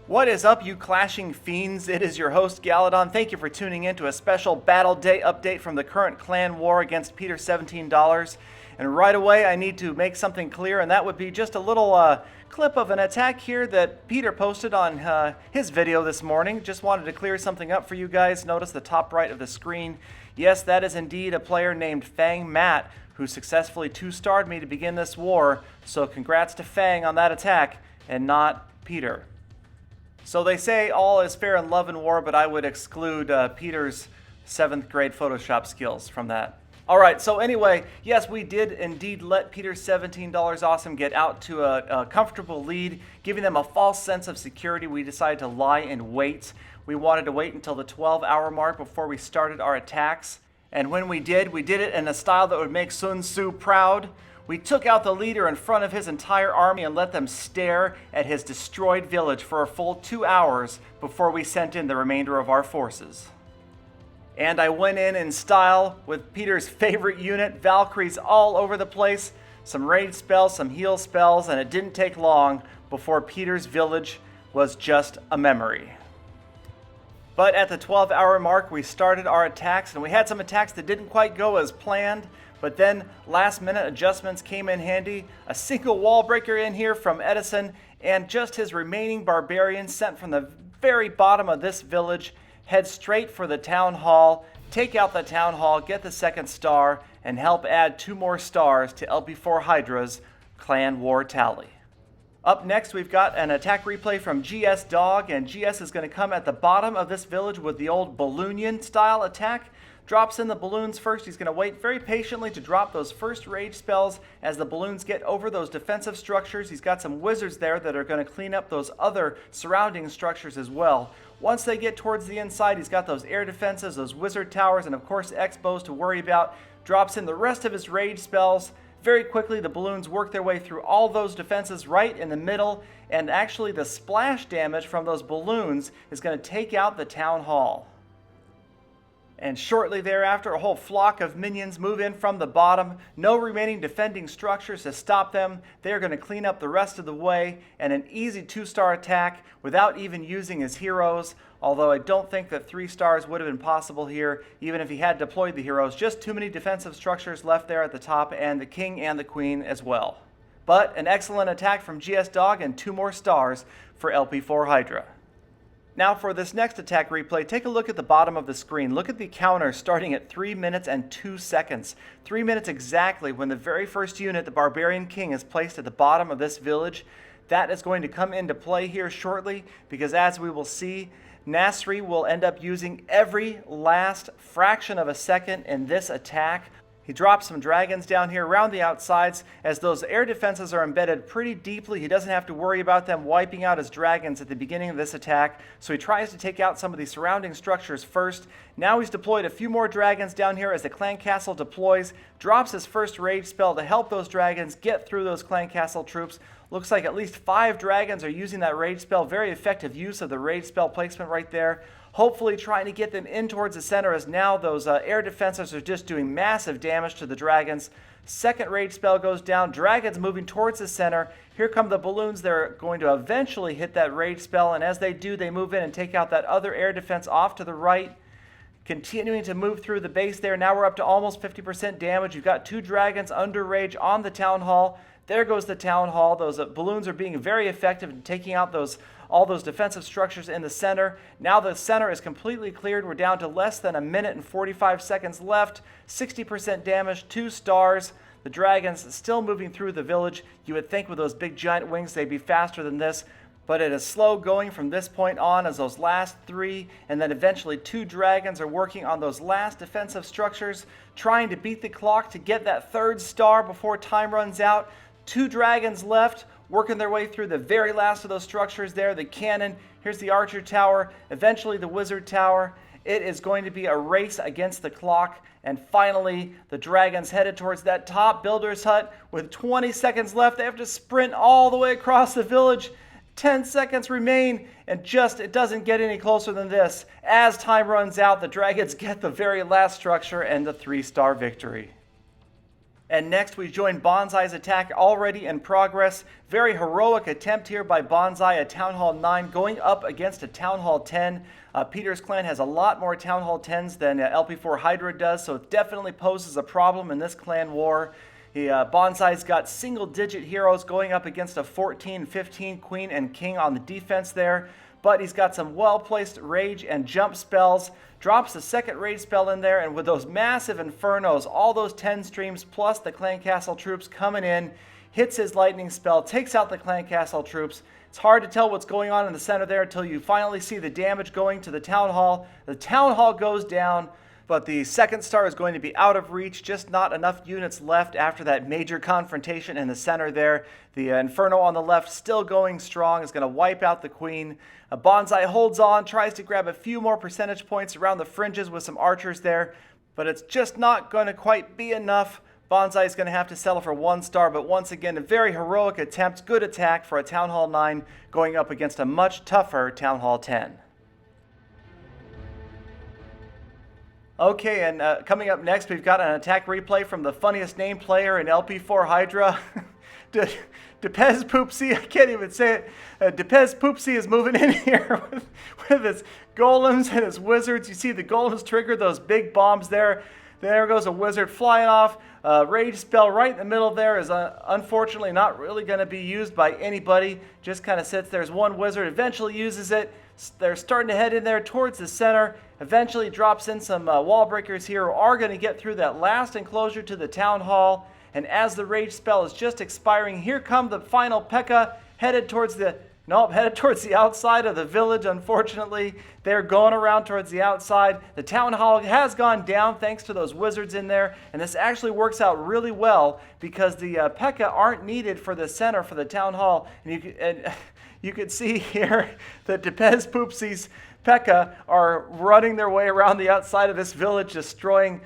What is up, you clashing fiends? It is your host, Galadon. Thank you for tuning in to a special Battle Day update from the current clan war against Peter17. And right away, I need to make something clear, and that would be just a little clip of an attack here that Peter posted on his video this morning. Just wanted to clear something up for you guys. Notice the top right of the screen. Yes, that is indeed a player named Fang Matt, who successfully 2-starred me to begin this war. So congrats to Fang on that attack, and not Peter. So they say all is fair in love and war, but I would exclude Peter's 7th grade Photoshop skills from that. Alright, so anyway, yes, we did indeed let Peter17 AWESOME get out to a comfortable lead, giving them a false sense of security. We decided to lie in wait. We wanted to wait until the 12-hour mark before we started our attacks. And when we did it in a style that would make Sun Tzu proud. We took out the leader in front of his entire army and let them stare at his destroyed village for a full 2 hours before we sent in the remainder of our forces. And I went in style with Peter's favorite unit, Valkyries all over the place, some rage spells, some heal spells, and it didn't take long before Peter's village was just a memory. But at the 12-hour mark, we started our attacks, and we had some attacks that didn't quite go as planned. But then last-minute adjustments came in handy. A single wall breaker in here from Edison, and just his remaining barbarians sent from the very bottom of this village head straight for the town hall, take out the town hall, get the 2nd star, and help add 2 more stars to LP4 Hydra's clan war tally. Up next, we've got an attack replay from GS Dog, and GS is going to come at the bottom of this village with the old Balloonian style attack. Drops in the balloons first. He's going to wait very patiently to drop those first rage spells as the balloons get over those defensive structures. He's got some wizards there that are going to clean up those other surrounding structures as well. Once they get towards the inside, he's got those air defenses, those wizard towers, and of course X-bows to worry about. Drops in the rest of his rage spells. Very quickly, the balloons work their way through all those defenses right in the middle, and actually the splash damage from those balloons is going to take out the town hall. And shortly thereafter, a whole flock of minions move in from the bottom. No remaining defending structures to stop them. They're going to clean up the rest of the way, and an easy 2-star attack without even using his heroes. Although I don't think that 3 stars would have been possible here, even if he had deployed the heroes. Just too many defensive structures left there at the top, and the king and the queen as well. But an excellent attack from GS Dog and 2 more stars for LP4 Hydra. Now for this next attack replay, take a look at the bottom of the screen. Look at the counter starting at 3 minutes and 2 seconds. 3 minutes exactly when the very first unit, the Barbarian King, is placed at the bottom of this village. That is going to come into play here shortly because, as we will see, Nasri will end up using every last fraction of a second in this attack. He drops some dragons down here around the outsides. As those air defenses are embedded pretty deeply, he doesn't have to worry about them wiping out his dragons at the beginning of this attack. So he tries to take out some of the surrounding structures first. Now he's deployed a few more dragons down here as the clan castle deploys. Drops his first rage spell to help those dragons get through those clan castle troops. Looks like at least 5 dragons are using that rage spell. Very effective use of the rage spell placement right there. Hopefully trying to get them in towards the center, as now those air defenses are just doing massive damage to the dragons. 2nd rage spell goes down. Dragons moving towards the center. Here come the balloons. They're going to eventually hit that rage spell, and as they do, they move in and take out that other air defense off to the right. Continuing to move through the base there. Now we're up to almost 50% damage. You've got 2 dragons under rage on the town hall. There goes the town hall. Those balloons are being very effective in taking out all those defensive structures in the center. Now the center is completely cleared. We're down to less than 1 minute and 45 seconds left. 60% damage, 2 stars. The dragons still moving through the village. You would think with those big giant wings they'd be faster than this, but it is slow going from this point on as those last 3 and then eventually 2 dragons are working on those last defensive structures, trying to beat the clock to get that 3rd star before time runs out. 2 dragons left, working their way through the very last of those structures there. The cannon, here's the archer tower, eventually the wizard tower. It is going to be a race against the clock. And finally, the dragons headed towards that top builder's hut. With 20 seconds left, they have to sprint all the way across the village. 10 seconds remain, and it doesn't get any closer than this. As time runs out, the dragons get the very last structure and the 3-star victory. And next we join Bonsai's attack already in progress. Very heroic attempt here by Bonsai, a Town Hall 9 going up against a Town Hall 10. Peter's clan has a lot more Town Hall 10s than LP4 Hydra does, so it definitely poses a problem in this clan war. Bonsai's got single-digit heroes going up against a 14, 15 Queen and King on the defense there. But he's got some well-placed rage and jump spells. Drops the second rage spell in there, and with those massive infernos, all those 10 streams plus the clan castle troops coming in, hits his lightning spell, takes out the clan castle troops. It's hard to tell what's going on in the center there until you finally see the damage going to the town hall. The town hall goes down, but the second star is going to be out of reach, just not enough units left after that major confrontation in the center there. The Inferno on the left still going strong, is going to wipe out the Queen. Bonsai holds on, tries to grab a few more percentage points around the fringes with some archers there, but it's just not going to quite be enough. Bonsai is going to have to settle for 1 star, but once again, a very heroic attempt, good attack for a Town Hall 9 going up against a much tougher Town Hall 10. Okay, and coming up next, we've got an attack replay from the funniest name player in LP4 Hydra. Depez Poopsie, I can't even say it. Depez Poopsie is moving in here with his golems and his wizards. You see the golems trigger those big bombs there. There goes a wizard flying off. Rage spell right in the middle there is unfortunately not really going to be used by anybody. Just kind of sits there. There's one wizard, eventually uses it. They're starting to head in there towards the center. Eventually drops in some wall breakers here who are going to get through that last enclosure to the town hall. And as the rage spell is just expiring, here come the final P.E.K.K.A. headed towards the outside of the village. Unfortunately, they're going around towards the outside. The town hall has gone down thanks to those wizards in there, and this actually works out really well because the P.E.K.K.A. aren't needed for the center for the town hall. And you can see here that Depez Poopsie's P.E.K.K.A. are running their way around the outside of this village, destroying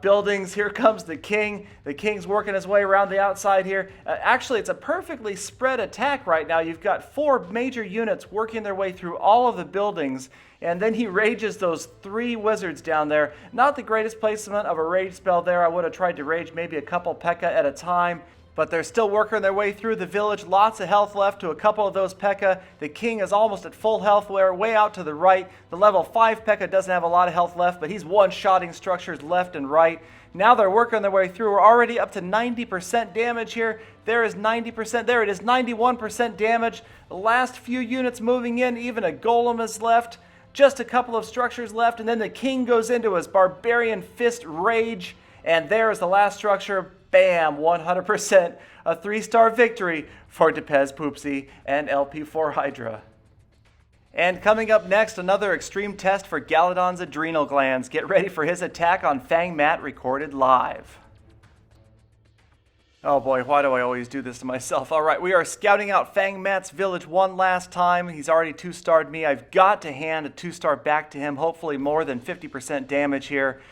buildings. Here comes the king. The king's working his way around the outside here. Actually, it's a perfectly spread attack right now. You've got 4 major units working their way through all of the buildings, and then he rages those 3 wizards down there. Not the greatest placement of a rage spell there. I would have tried to rage maybe a couple P.E.K.K.A. at a time. But they're still working their way through the village. Lots of health left to a couple of those P.E.K.K.A. The king is almost at full health, way out to the right. The level 5 P.E.K.K.A. doesn't have a lot of health left, but he's one-shotting structures left and right. Now they're working their way through. We're already up to 90% damage here. There is 90%. There it is, 91% damage. The last few units moving in, even a golem is left. Just a couple of structures left, and then the king goes into his barbarian fist rage, and there is the last structure. Bam, 100%, a 3-star victory for Depez Poopsie and LP4 Hydra. And coming up next, another extreme test for Galadon's adrenal glands. Get ready for his attack on Fang Mat recorded live. Oh boy, why do I always do this to myself? All right, we are scouting out Fang Mat's village one last time. He's already 2-starred me. I've got to hand a 2-star back to him, hopefully more than 50% damage here.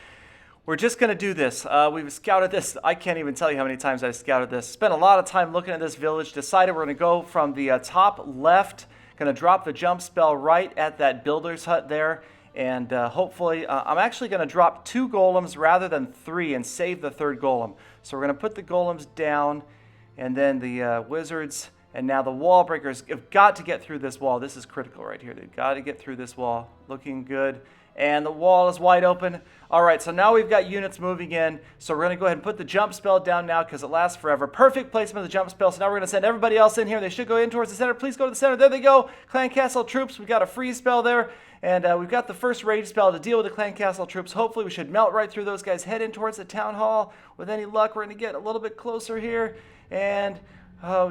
We're just going to do this. We've scouted this. I can't even tell you how many times I've scouted this. Spent a lot of time looking at this village. Decided we're going to go from the top left. Going to drop the jump spell right at that builder's hut there. And hopefully, I'm actually going to drop 2 golems rather than 3 and save the 3rd golem. So we're going to put the golems down and then the wizards. And now the wall breakers have got to get through this wall. This is critical right here. They've got to get through this wall. Looking good. And the wall is wide open. All right, so now we've got units moving in. So we're going to go ahead and put the jump spell down now because it lasts forever. Perfect placement of the jump spell. So now we're going to send everybody else in here. They should go in towards the center. Please go to the center. There they go. Clan Castle troops. We've got a freeze spell there. And we've got the first rage spell to deal with the Clan Castle troops. Hopefully we should melt right through those guys. Head in towards the town hall. With any luck, we're going to get a little bit closer here. And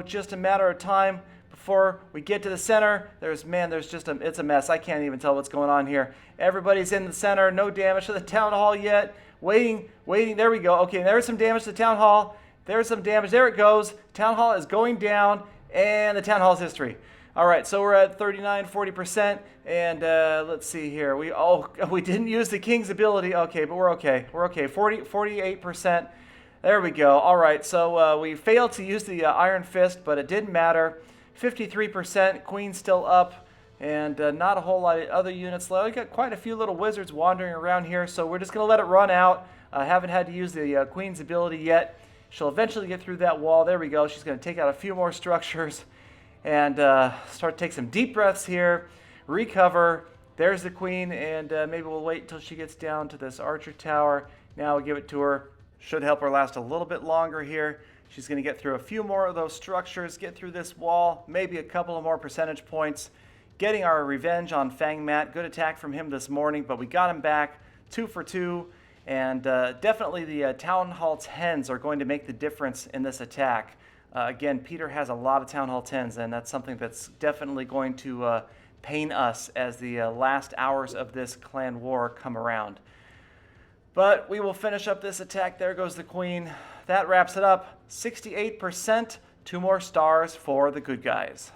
just a matter of time before we get to the center. It's a mess. I can't even tell what's going on here. Everybody's in the center. No damage to the town hall yet. Waiting. There we go. Okay, there's some damage to the town hall. There's some damage. There it goes. Town hall is going down, and the town hall's history. All right, so we're at 39, 40%, and let's see here. We didn't use the king's ability. Okay, but we're okay. 48%. There we go. All right, so we failed to use the Iron Fist, but it didn't matter. 53%, Queen's still up, and not a whole lot of other units left. We've got quite a few little wizards wandering around here, so we're just going to let it run out. Haven't had to use the Queen's ability yet. She'll eventually get through that wall. There we go. She's going to take out a few more structures and start to take some deep breaths here, recover. There's the queen, and maybe we'll wait until she gets down to this archer tower. Now we'll give it to her. Should help her last a little bit longer here. She's going to get through a few more of those structures, get through this wall, maybe a couple of more percentage points. Getting our revenge on Fang Mat. Good attack from him this morning, but we got him back 2 for 2. And definitely the Town Hall 10s are going to make the difference in this attack. Again, Peter has a lot of Town Hall 10s, and that's something that's definitely going to pain us as the last hours of this clan war come around. But we will finish up this attack. There goes the queen. That wraps it up. 68%, 2 more stars for the good guys.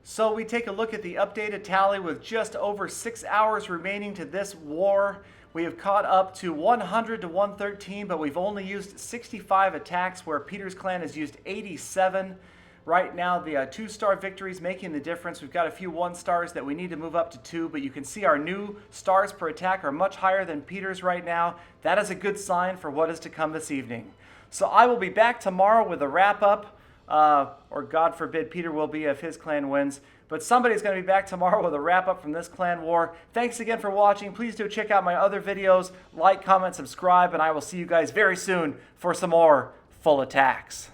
So we take a look at the updated tally with just over 6 hours remaining to this war. We have caught up to 100 to 113, but we've only used 65 attacks where Peter's clan has used 87. Right now, the 2-star victories making the difference. We've got a few 1-stars that we need to move up to 2, but you can see our new stars per attack are much higher than Peter's right now. That is a good sign for what is to come this evening. So I will be back tomorrow with a wrap-up, or God forbid Peter will be if his clan wins. But somebody's going to be back tomorrow with a wrap-up from this clan war. Thanks again for watching. Please do check out my other videos. Like, comment, subscribe, and I will see you guys very soon for some more full attacks.